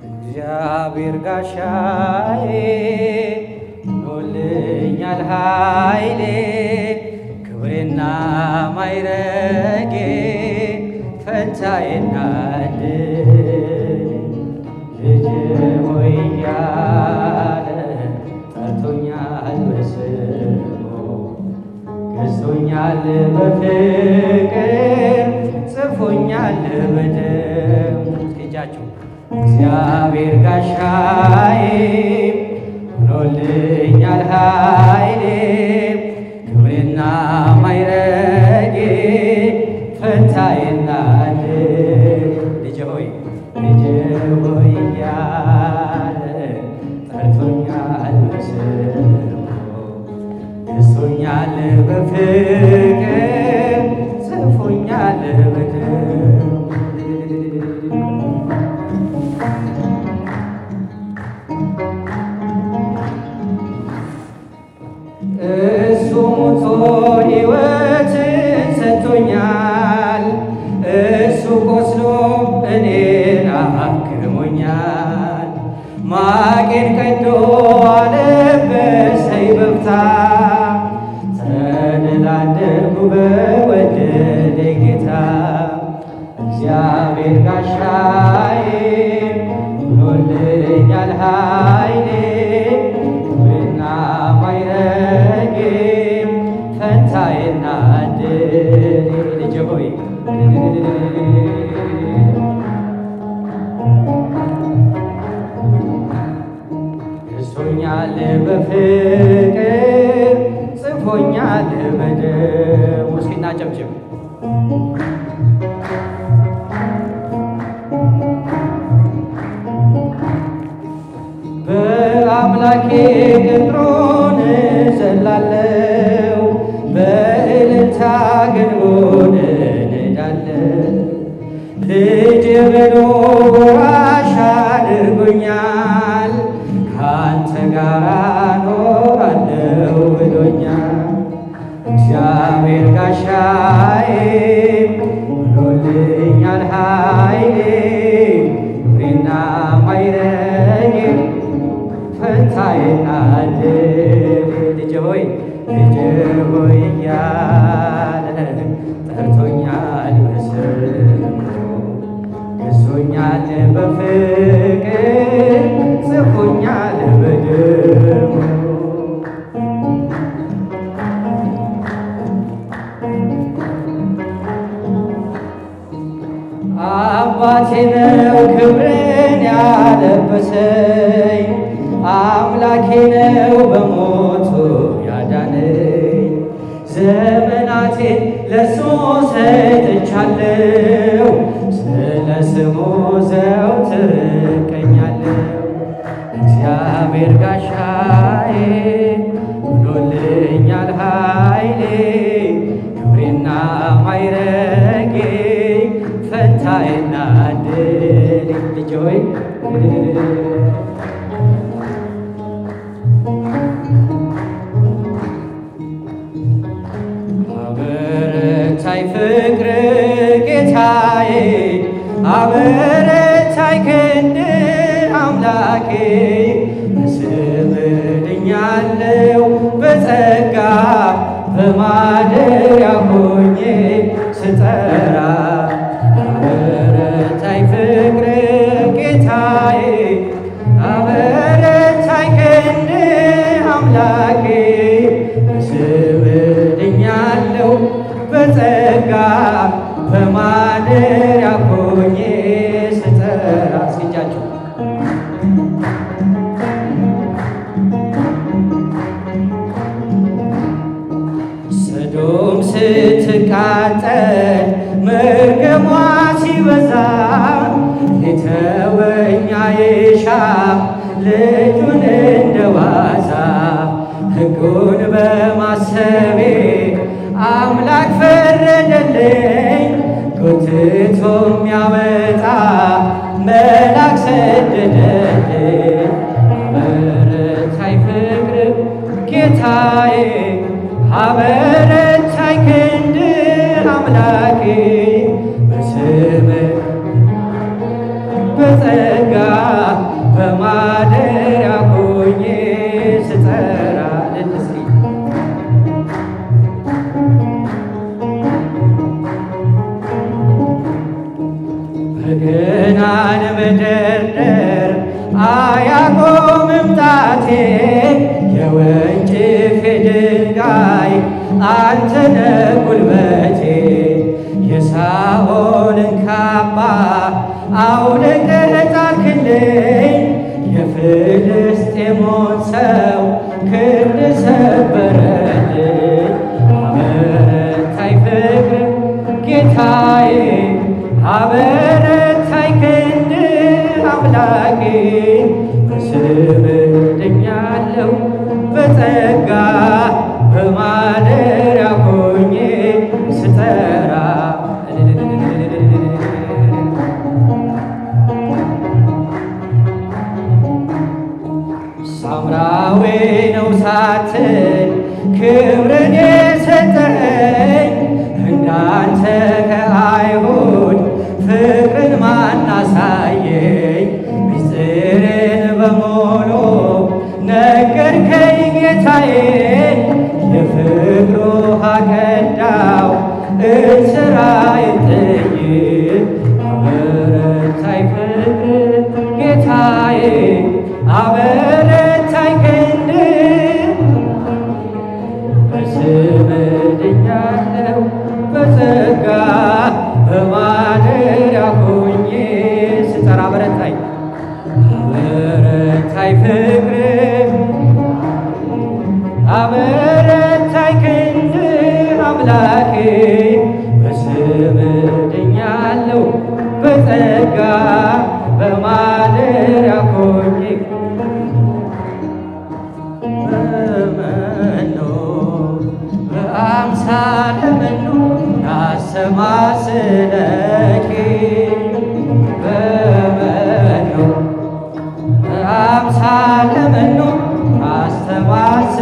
እግዚአብሔር ጋሻዬ ሆኖልኛል ኃይሌ ክብሬና ማዕረጌ ፈንታዬና ልጄ ሆይ እያለ ጠርቶኛል በስሙ ገዝቶኛል በፍቅር ጽፎኛል በደሙ እጃችሁ እግዚአብሔር ጋሻዬ ሆኖልኛል ኃይሌ ክብሬና ማዕረጌ ፈንታዬና ልጄ ሆይ እያለ ጠርቶኛል በስሙ ገዝቶኛል በፍቅር ጽፎኛል በደሙ እሱ ሞቶ ሕይወትን ሰጥቶኛል። እሱ ቆስሎ እኔን አክሞኛል። ማቄን ቀዶ አለበሰኝ በፍታ ተደላደልኩ በወደደኝ ጌታ እግዚአብሔር ጋሻዬ ሆኖልኛል ኃይሌ ክብሬና ማዕረጌ ፈንታዬና ድሌ ልጄ ሆይ ገዝቶኛል በፍቅር ጽፎኛል በደሙ እስኪ እናጨብጭብ። በአምላኬ ቅጥሩን እዘላለሁ በእልልታ ግንቡን እነዳለሁ። ልጄ ብሎ ወራሽ አድርጎኛል ከአንተ ጋር እኖራለሁ ብሎኛል። እግዚአብሔር ጋሻዬ ሆኖልኛል ኃይሌ ክብሬና ማዕረጌ ፈንታዬና ልጄ ሆይ እያለ ጠርቶኛል በስሙ ገዝቶኛል በፍቅር ጽፎኛል በደሙ አባቴ ነው ክብርን ያለበሰኝ አምላኬ ነው በሞቱ ያዳነኝ። ዘመናቴን ለሱ ሰጥቻለሁ ስለ ስሙ ዘወትር እቀኛለሁ። እግዚአብሔር ጋሻዬ ሆኖልኛል ኃይሌ ክብሬና ማዕረጌ ፈንታዬና ድሌ ልጄ ሆይ አበረታኝ ፍቅር ጌታዬ አበረታኝ ክንድ አምላኬ በስምህ ድኛለሁ በጸጋ በማደሪያ ሆኜ ስጠራ አበረታኝ ፍቅር ጌታዬ አበረታኝ ክንድ አምላኬ በስምህ ድኛለሁ በጸጋ በማደሪያ ሆኜ ስጠራ እስኪጃችሁ ሰዶም ስትቃጠል መርገሟ ሲበዛ ሊተወኝ አይሻ ልጁን እንደዋዛ ሕጉን በማሰቤ አምላክ ፈረደልኝ። ጎትቶ የሚያወጣ መልአክ ሰደደልኝ። አበረታኝ ፍቅር ጌታዬ አበረታኝ ክንድ አምላኬ በስምህ በማደሪያ ሆኜ ስጠራ ልትስሪ በገናን መደርደር አያቆምም ጣቴ የወንጭፌ ድንጋይ አንተነ ጉልበቴ የሳኦልን ካባ አውልቀህ ጣልክልኝ የፍልስጤሞን ሰው ክንድ ሰበረልኝ አበረታኝ ፍቅር ጌታዬ አበረታኝ ክንድ አምላኬ በስምህ ድኛለሁ በጸጋ በማደሪያ ሆኜ ስጠራ ሳምራዊ ነው ሳትል ክብርን የሰጠኝ እንዳንተ ከአይሁድ ፍቅርን ማን አሳየኝ? ምስጢርን በሙሉ ነገርከኝ ጌታዬ የፍቅሩ ውሃ ቀዳው እንስራዬን ጥዬ አበረታኝ ፍቅር ጌታዬ አበረታኝ ክንድ በስምህ ድኛለሁ በጸጋ በማደሪያ ሆኜ ስጠራ አበረታኝ ፍቅር አበረታኝ ክንድ አምላኬ በስምህ ድኛለሁ በጸጋ በማደሪያ ሆኜ በመኖ በአምሳለ መኖ ናሰማስለኪ በመኖ በአምሳለ መኖ ናስተማስለኪ